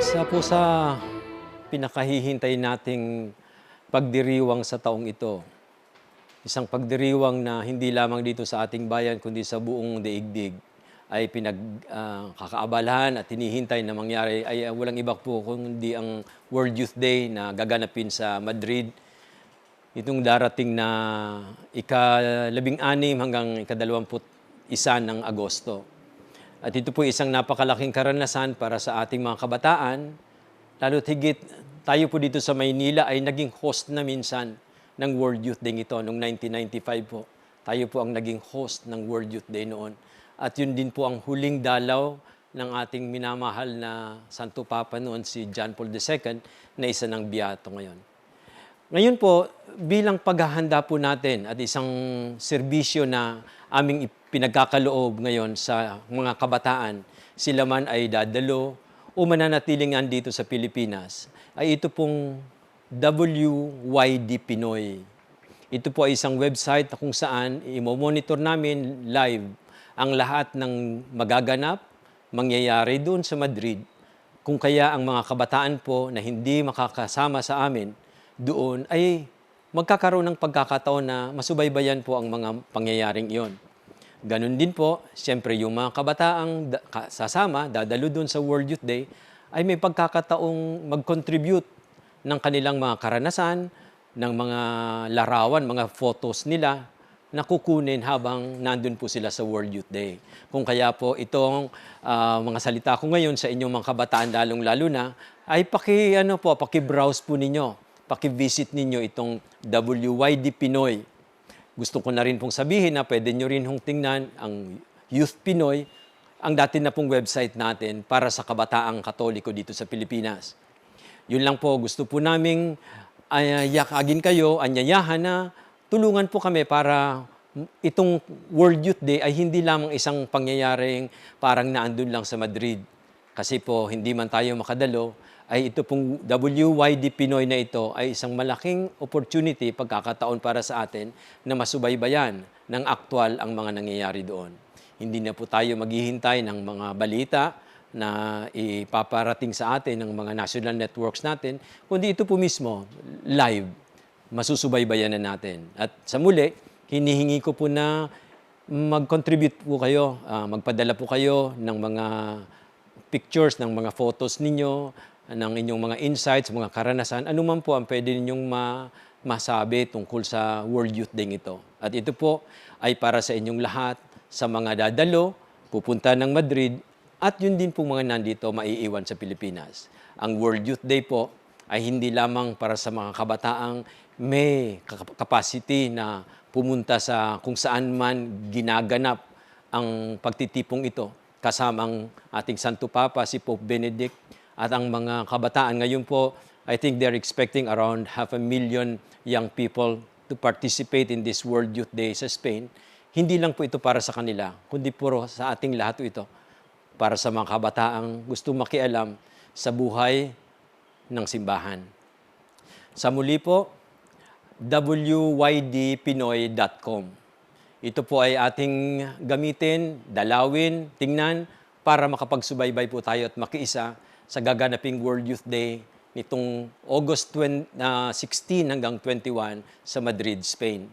Isa po sa pinakahihintay nating pagdiriwang sa taong ito. Isang pagdiriwang na hindi lamang dito sa ating bayan kundi sa buong daigdig ay pinagkakaabalahan at hinihintay na mangyari ay walang iba po kundi ang World Youth Day na gaganapin sa Madrid itong darating na ika-16 hanggang ika-21 ng Agosto. At ito po isang napakalaking karanasan para sa ating mga kabataan. Lalo't higit, tayo po dito sa Maynila ay naging host na minsan ng World Youth Day ito noong 1995 po. Tayo po ang naging host ng World Youth Day noon. At yun din po ang huling dalaw ng ating minamahal na Santo Papa noon, si John Paul II, na isa ng biyato ngayon. Ngayon po, bilang paghahanda po natin at isang serbisyo na aming pinagkakaloob ngayon sa mga kabataan, sila man ay dadalo o mananatiling dito sa Pilipinas, ay ito pong WYD Pinoy. Ito po ay isang website na kung saan i-monitor namin live ang lahat ng magaganap, mangyayari doon sa Madrid, kung kaya ang mga kabataan po na hindi makakasama sa amin doon ay magkakaroon ng pagkakataon na masubaybayan po ang mga pangyayaring iyon. Ganon din po, siyempre yung mga kabataang sasama, dadalo doon sa World Youth Day, ay may pagkakataong mag-contribute ng kanilang mga karanasan, ng mga larawan, mga photos nila na kukunin habang nandun po sila sa World Youth Day. Kung kaya po itong mga salita ko ngayon sa inyong mga kabataan lalong-lalo na, ay paki-browse po ninyo. Paki-visit ninyo itong WYD Pinoy. Gusto ko na rin pong sabihin na pwede nyo rin hong tingnan ang Youth Pinoy, ang dati na pong website natin para sa kabataang Katoliko dito sa Pilipinas. Yun lang po, gusto po naming yakagin kayo, anyayahan na tulungan po kami para itong World Youth Day ay hindi lamang isang pangyayaring parang naandun lang sa Madrid. Kasi po, hindi man tayo makadalo, ay ito pong WYD Pinoy na ito ay isang malaking opportunity, pagkakataon para sa atin na masubaybayan ng aktwal ang mga nangyayari doon. Hindi na po tayo maghihintay ng mga balita na ipaparating sa atin ng mga national networks natin, kundi ito po mismo, live, masusubaybayan na natin. At sa muli, hinihingi ko po na mag-contribute po kayo, magpadala po kayo ng mga pictures, ng mga photos ninyo, ng inyong mga insights, mga karanasan, anuman po ang pwede ninyong masabi tungkol sa World Youth Day ito. At ito po ay para sa inyong lahat, sa mga dadalo, pupunta ng Madrid, at yun din po mga nandito maiiwan sa Pilipinas. Ang World Youth Day po ay hindi lamang para sa mga kabataang may capacity na pumunta sa kung saan man ginaganap ang pagtitipong ito, kasamang ating Santo Papa, si Pope Benedict, at ang mga kabataan ngayon po, I think they're expecting around 500,000 young people to participate in this World Youth Day sa Spain. Hindi lang po ito para sa kanila, kundi puro sa ating lahat ito. Para sa mga kabataang gusto makialam sa buhay ng simbahan. Sa muli po, wydpinoy.com. Ito po ay ating gamitin, dalawin, tingnan, para makapagsubaybay po tayo at makiisa sa gaganaping World Youth Day nitong August 16 hanggang 21 sa Madrid, Spain.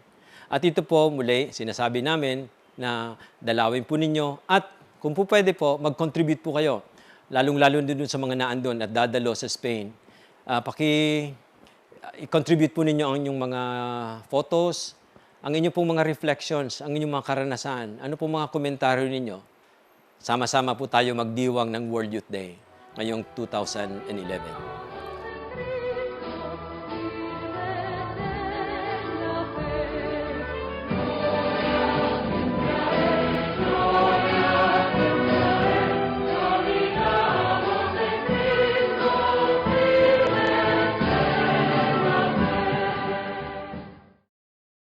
At ito po muli, sinasabi namin na dalawin po ninyo at kung po pwede po, mag-contribute po kayo. Lalong-lalo din sa mga naandun at dadalo sa Spain. I-contribute po ninyo ang inyong mga photos, ang inyong pong mga reflections, ang inyong mga karanasan, ano pong mga komentaryo ninyo. Sama-sama po tayo magdiwang ng World Youth Day ngayong 2011.